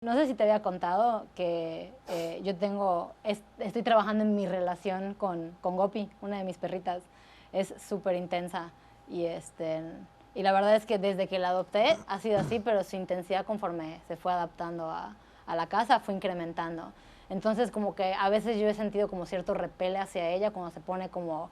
No sé si te había contado que estoy trabajando en mi relación con Gopi, una de mis perritas. Es súper intensa y la verdad es que desde que la adopté ha sido así, pero su intensidad conforme se fue adaptando a la casa fue incrementando. Entonces como que a veces yo he sentido como cierto repele hacia ella cuando se pone como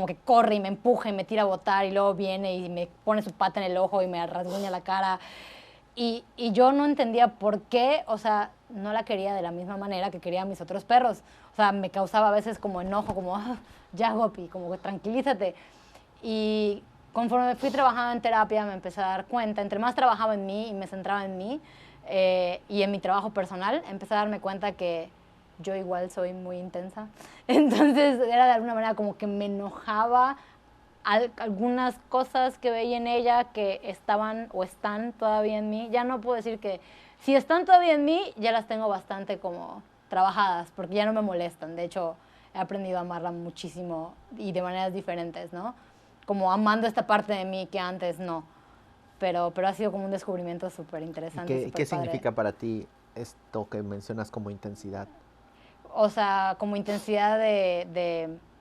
que corre y me empuja y me tira a botar y luego viene y me pone su pata en el ojo y me rasguña la cara. Y yo no entendía por qué, o sea, no la quería de la misma manera que quería a mis otros perros. O sea, me causaba a veces como enojo, como, ya, Gopi, como que tranquilízate. Y conforme fui trabajando en terapia me empecé a dar cuenta, entre más trabajaba en mí y me centraba en mí y en mi trabajo personal, empecé a darme cuenta que yo igual soy muy intensa. Entonces era de alguna manera como que me enojaba algunas cosas que veía en ella que estaban o están todavía en mí. Ya no puedo decir que si están todavía en mí, ya las tengo bastante como trabajadas, porque ya no me molestan. De hecho, he aprendido a amarla muchísimo y de maneras diferentes, ¿no? Como amando esta parte de mí que antes no. Pero ha sido como un descubrimiento súper ¿Y interesante y qué súper padre. significa para ti esto que mencionas como intensidad? O sea, como intensidad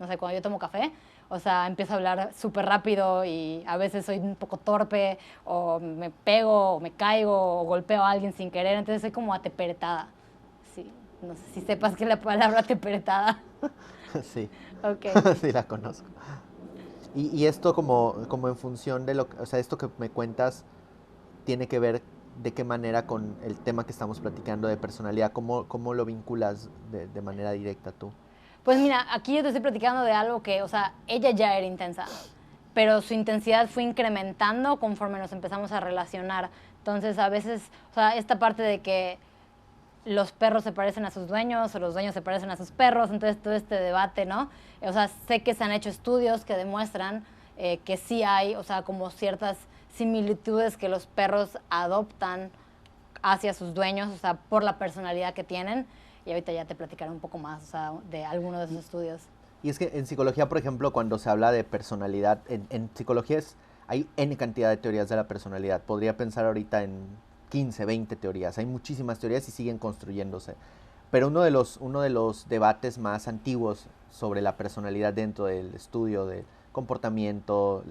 no sé, cuando yo tomo café, o sea, empiezo a hablar súper rápido y a veces soy un poco torpe, o me pego, o me caigo, o golpeo a alguien sin querer, entonces soy como ateperetada. Sí, no sé si sepas que es la palabra ateperetada. Sí, Ok. sí la conozco. Y esto como en función de o sea, esto que me cuentas tiene que ver de qué manera con el tema que estamos platicando de personalidad, cómo lo vinculas de manera directa tú. Pues mira, aquí yo te estoy platicando de algo que, o sea, ella ya era intensa, pero su intensidad fue incrementando conforme nos empezamos a relacionar. Entonces, a veces, o sea, esta parte de que los perros se parecen a sus dueños o los dueños se parecen a sus perros, entonces todo este debate, ¿no? O sea, sé que se han hecho estudios que demuestran que sí hay, o sea, como ciertas similitudes que los perros adoptan hacia sus dueños, o sea, por la personalidad que tienen. Y ahorita ya te platicaré un poco más, o sea, de algunos de esos Y, estudios. y es que en psicología, por ejemplo, cuando se habla de personalidad, en psicología hay N cantidad de teorías de la personalidad. Podría pensar ahorita en 15 20 teorías. Hay muchísimas teorías y siguen construyéndose. Pero uno de los debates más antiguos sobre la personalidad dentro del estudio del comportamiento,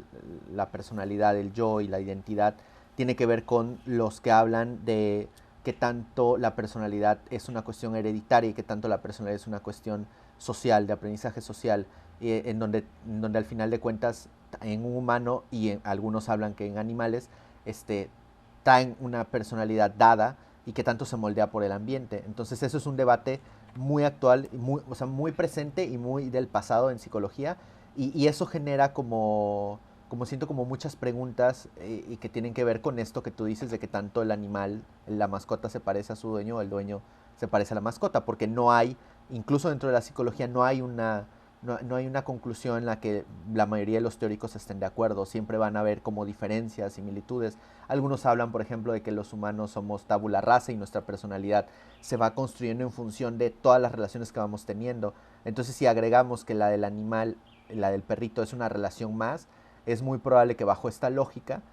la personalidad, el yo y la identidad, tiene que ver con los que hablan de que tanto la personalidad es una cuestión hereditaria y que tanto la personalidad es una cuestión social, de aprendizaje social, en donde al final de cuentas en un humano y algunos hablan que en animales, traen una personalidad dada y que tanto se moldea por el ambiente. Entonces eso es un debate muy actual, muy, o sea, muy presente y muy del pasado en psicología y eso genera como siento como muchas preguntas y que tienen que ver con esto que tú dices de que tanto el animal, la mascota se parece a su dueño o el dueño se parece a la mascota, porque no hay, incluso dentro de la psicología no hay una conclusión en la que la mayoría de los teóricos estén de acuerdo, siempre van a haber como diferencias, similitudes. Algunos hablan, por ejemplo, de que los humanos somos tabula rasa y nuestra personalidad se va construyendo en función de todas las relaciones que vamos teniendo. Entonces, si agregamos que la del animal, la del perrito es una relación más, es muy probable que bajo esta lógica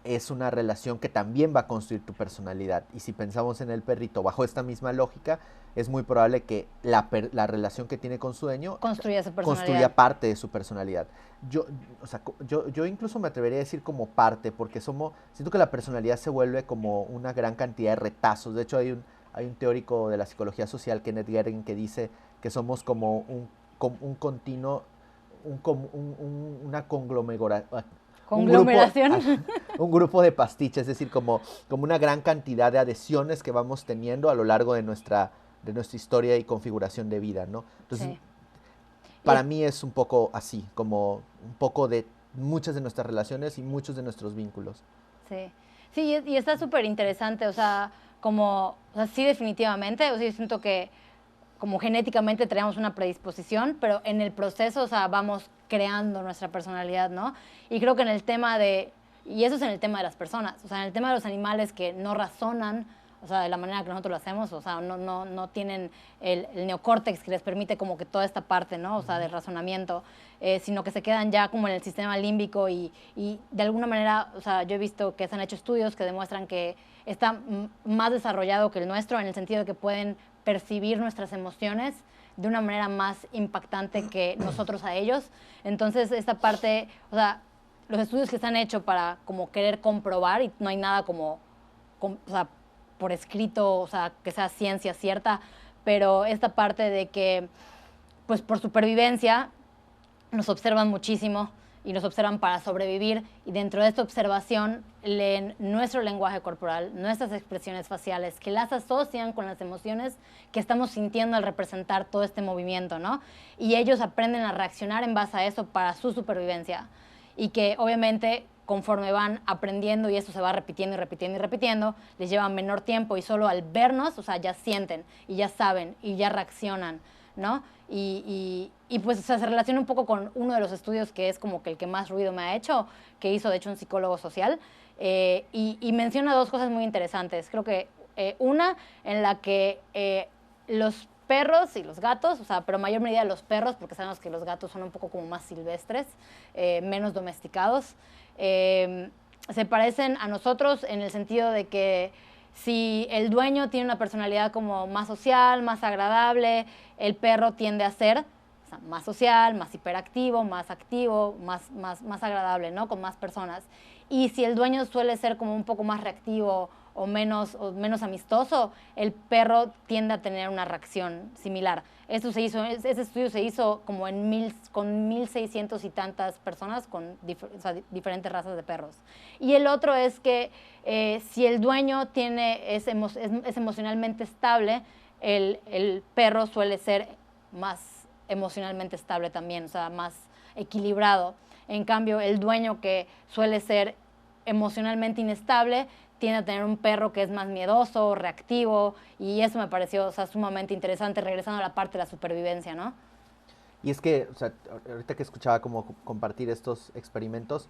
es una relación que también va a construir tu personalidad. Y si pensamos en el perrito bajo esta misma lógica, es muy probable que la relación que tiene con su dueño Construye su personalidad. construya parte de su personalidad. Yo, o sea, yo incluso me atrevería a decir como parte, porque siento que la personalidad se vuelve como una gran cantidad de retazos. De hecho, hay un teórico de la psicología social, Kenneth Gergen, que dice que somos como un continuo, una conglomeración, un grupo, Conglomeración. un grupo de pastiches, es decir, como una gran cantidad de adhesiones que vamos teniendo a lo largo de nuestra historia y configuración de vida, ¿no? Entonces, Sí. Y para mí es un poco así, como un poco de muchas de nuestras relaciones y muchos de nuestros vínculos. sí. Sí, y está súper interesante, o sea, o sea, sí definitivamente, o sea, yo siento que como genéticamente tenemos una predisposición, pero en el proceso, o sea, vamos creando nuestra personalidad, ¿no? Y creo que y eso es en el tema de las personas, o sea, en el tema de los animales que no razonan, o sea, de la manera que nosotros lo hacemos, o sea, no tienen el neocórtex que les permite como que toda esta parte, ¿no? O sea, del razonamiento, sino que se quedan ya como en el sistema límbico y de alguna manera, o sea, yo he visto que se han hecho estudios que demuestran que está más desarrollado que el nuestro en el sentido de que pueden percibir nuestras emociones de una manera más impactante que nosotros a ellos. Entonces, esta parte, o sea, los estudios que se han hecho para como querer comprobar, y no hay nada como o sea, por escrito, o sea, que sea ciencia cierta, pero esta parte de que, pues por supervivencia, nos observan muchísimo y nos observan para sobrevivir, y dentro de esta observación leen nuestro lenguaje corporal, nuestras expresiones faciales, que las asocian con las emociones que estamos sintiendo al representar todo este movimiento, ¿no? Y ellos aprenden a reaccionar en base a eso para su supervivencia, y que obviamente conforme van aprendiendo y esto se va repitiendo y repitiendo y repitiendo, les lleva menor tiempo y solo al vernos, o sea, ya sienten y ya saben y ya reaccionan, ¿no? Y pues o sea, se relaciona un poco con uno de los estudios que es como que el que más ruido me ha hecho, que hizo de hecho un psicólogo social, y menciona dos cosas muy interesantes. Creo que una en la que los perros y los gatos, o sea, pero en mayor medida los perros, porque sabemos que los gatos son un poco como más silvestres, menos domesticados, se parecen a nosotros en el sentido de que si el dueño tiene una personalidad como más social, más agradable, el perro tiende a ser, o sea, más social, más hiperactivo, más activo, más agradable, ¿no? Con más personas. Y si el dueño suele ser como un poco más reactivo o menos amistoso, el perro tiende a tener una reacción similar. Ese estudio se hizo como con 1,600 y tantas personas con o sea, diferentes razas de perros. Y el otro es que si el dueño es emocionalmente estable, el perro suele ser más emocionalmente estable también, o sea, más equilibrado. En cambio, el dueño que suele ser emocionalmente inestable tiende a tener un perro que es más miedoso, reactivo, y eso me pareció, o sea, sumamente interesante, regresando a la parte de la supervivencia, ¿no? Y es que, o sea, ahorita que escuchaba como compartir estos experimentos,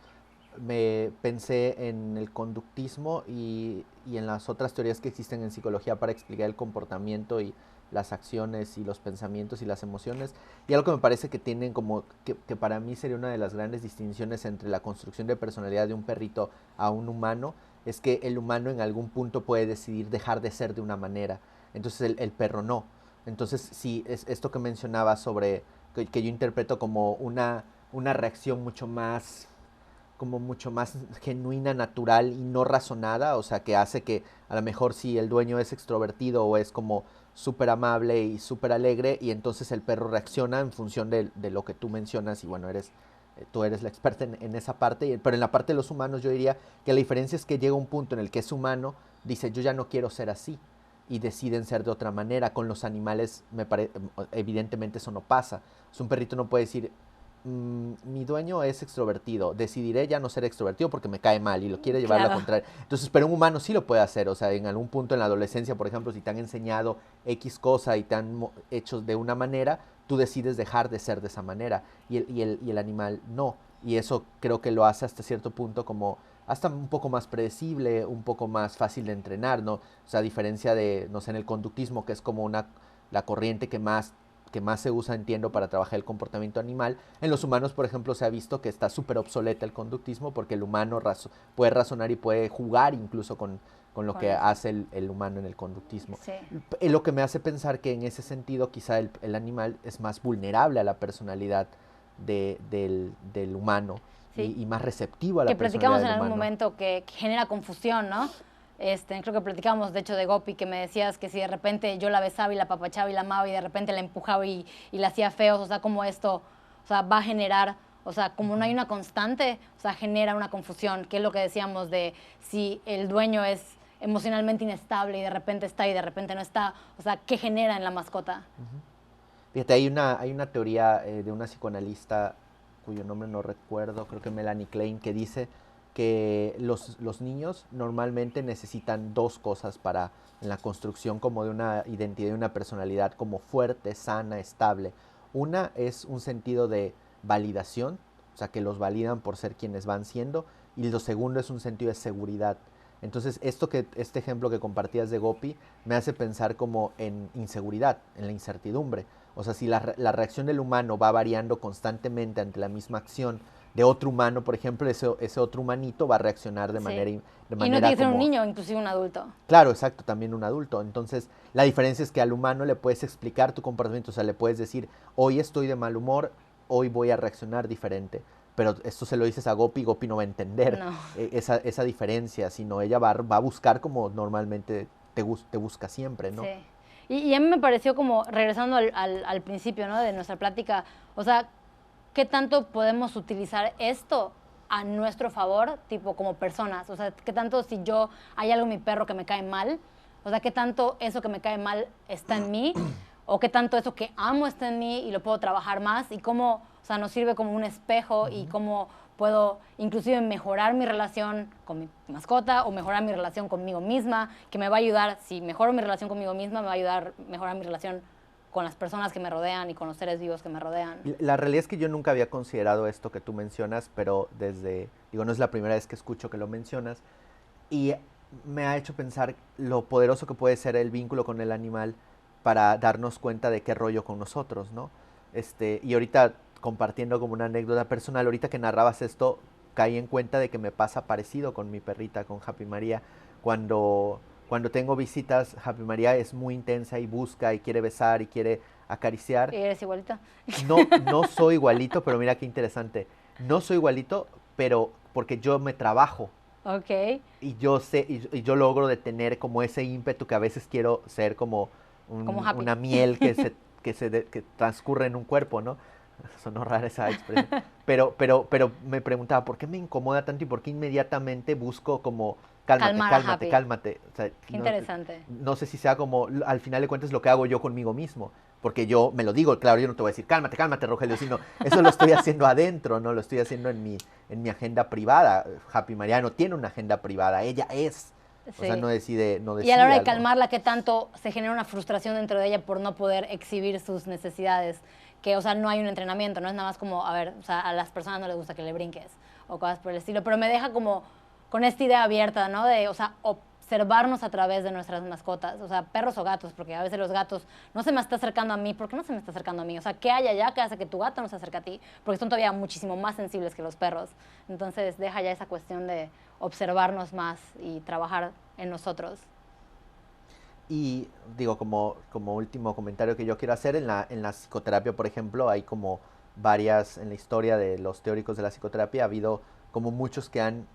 me pensé en el conductismo y en las otras teorías que existen en psicología para explicar el comportamiento y las acciones y los pensamientos y las emociones. Y algo que me parece que tienen como, que para mí sería una de las grandes distinciones entre la construcción de personalidad de un perrito a un humano, es que el humano en algún punto puede decidir dejar de ser de una manera, entonces el perro no. Entonces, sí, es esto que mencionaba sobre, que yo interpreto como una reacción mucho más como mucho más genuina, natural y no razonada, o sea, que hace que a lo mejor si el dueño es extrovertido o es como súper amable y súper alegre, y entonces el perro reacciona en función de lo que tú mencionas, y bueno, tú eres la experta en esa parte, pero en la parte de los humanos yo diría que la diferencia es que llega un punto en el que es humano, dice yo ya no quiero ser así, y deciden ser de otra manera. Con los animales evidentemente eso no pasa. Es un perrito no puede decir mi dueño es extrovertido, decidiré ya no ser extrovertido porque me cae mal y lo quiere llevar a la Claro. contraria. Entonces, pero un humano sí lo puede hacer, o sea, en algún punto en la adolescencia, por ejemplo, si te han enseñado X cosa y te han hecho de una manera, tú decides dejar de ser de esa manera y el animal no. Y eso creo que lo hace hasta cierto punto como hasta un poco más predecible, un poco más fácil de entrenar, ¿no? O sea, a diferencia de, no sé, en el conductismo, que es como la corriente que más se usa, entiendo, para trabajar el comportamiento animal. En los humanos, por ejemplo, se ha visto que está súper obsoleta el conductismo porque el humano puede razonar y puede jugar incluso con lo Con que eso. hace el humano en el conductismo. Sí. Lo que me hace pensar que en ese sentido quizá el animal es más vulnerable a la personalidad del humano Sí. y más receptivo a Que la personalidad platicamos en del algún humano. momento que genera confusión, ¿no? Creo que platicamos, de hecho, de Gopi, que me decías que si de repente yo la besaba y la apapachaba y la amaba y de repente la empujaba y la hacía feos, o sea, como esto, o sea, va a generar, o sea, como no hay una constante, o sea, genera una confusión, que es lo que decíamos de si el dueño es emocionalmente inestable y de repente está y de repente no está, o sea, ¿qué genera en la mascota? Fíjate, hay una teoría de una psicoanalista cuyo nombre no recuerdo, creo que Melanie Klein, que dice que los niños normalmente necesitan dos cosas para en la construcción como de una identidad y una personalidad como fuerte, sana, estable. Una es un sentido de validación, o sea, que los validan por ser quienes van siendo, y lo segundo es un sentido de seguridad, Entonces, este ejemplo que compartías de Gopi me hace pensar como en inseguridad, en la incertidumbre. O sea, si la reacción del humano va variando constantemente ante la misma acción de otro humano, por ejemplo, ese otro humanito va a reaccionar Sí. de Y no tiene manera que ser un como... niño, inclusive un adulto. Claro, exacto, también un adulto. Entonces, la diferencia es que al humano le puedes explicar tu comportamiento, o sea, le puedes decir, hoy estoy de mal humor, hoy voy a reaccionar diferente. Pero esto se lo dices a Gopi, Gopi no va a entender No. esa diferencia, sino ella va a buscar como normalmente te busca siempre, ¿no? Sí. Y a mí me pareció como, regresando al principio, ¿no? De nuestra plática, o sea, ¿qué tanto podemos utilizar esto a nuestro favor, tipo como personas? O sea, ¿qué tanto si yo hay algo en mi perro que me cae mal? O sea, ¿qué tanto eso que me cae mal está en mí? ¿O qué tanto eso que amo está en mí y lo puedo trabajar más? ¿Y cómo, o sea, nos sirve como un espejo y cómo puedo inclusive mejorar mi relación con mi mascota o mejorar mi relación conmigo misma, que me va a ayudar, si mejoro mi relación conmigo misma, me va a ayudar a mejorar mi relación con las personas que me rodean y con los seres vivos que me rodean? La realidad es que yo nunca había considerado esto que tú mencionas, pero digo, no es la primera vez que escucho que lo mencionas, y me ha hecho pensar lo poderoso que puede ser el vínculo con el animal para darnos cuenta de qué rollo con nosotros, ¿no? Y ahorita compartiendo como una anécdota personal, ahorita que narrabas esto, caí en cuenta de que me pasa parecido con mi perrita, con Happy María. Cuando tengo visitas, Happy María es muy intensa y busca y quiere besar y quiere acariciar. ¿Eres igualita? No soy igualito, pero mira qué interesante. No soy igualito, pero porque yo me trabajo Ok. y yo sé, y yo logro detener como ese ímpetu que a veces quiero ser como Como Happy. una miel que transcurre en un cuerpo, ¿no? Sonó rara esa expresión. Pero me preguntaba, ¿por qué me incomoda tanto y por qué inmediatamente busco como, cálmate, Calmar a cálmate, Happy. cálmate? O sea, Qué interesante. no sé si sea como, al final de cuentas, lo que hago yo conmigo mismo. Porque yo me lo digo, claro, yo no te voy a decir, cálmate, cálmate, Rogelio, sino eso lo estoy haciendo adentro, ¿no? Lo estoy haciendo en mi agenda privada. Happy Mariano tiene una agenda privada, ella es. O sea, Sí. no Y a la hora decide de algo. calmarla, ¿qué tanto se genera una frustración dentro de ella por no poder exhibir sus necesidades? Que, o sea, no hay un entrenamiento, no es nada más como, a ver, o sea, a las personas no les gusta que le brinques o cosas por el estilo, pero me deja como con esta idea abierta, ¿no? De, o sea, observarnos a través de nuestras mascotas, o sea, perros o gatos, porque a veces los gatos no se me está acercando a mí, ¿por qué no se me está acercando a mí? O sea, ¿qué hay allá que hace que tu gato no se acerque a ti? Porque son todavía muchísimo más sensibles que los perros. Entonces, deja ya esa cuestión de observarnos más y trabajar en nosotros. Y digo, como último comentario que yo quiero hacer, en la psicoterapia, por ejemplo, hay como varias, en la historia de los teóricos de la psicoterapia, ha habido como muchos que han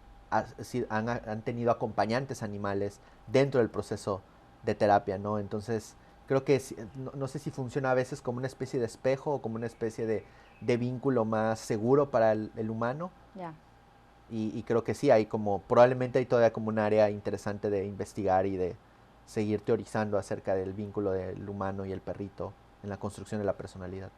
tenido acompañantes animales dentro del proceso de terapia, ¿no? Entonces, creo que no sé si funciona a veces como una especie de espejo o como una especie de vínculo más seguro para el humano. Ya. Y creo que sí, hay como, probablemente hay todavía como un área interesante de investigar y de seguir teorizando acerca del vínculo del humano y el perrito en la construcción de la personalidad.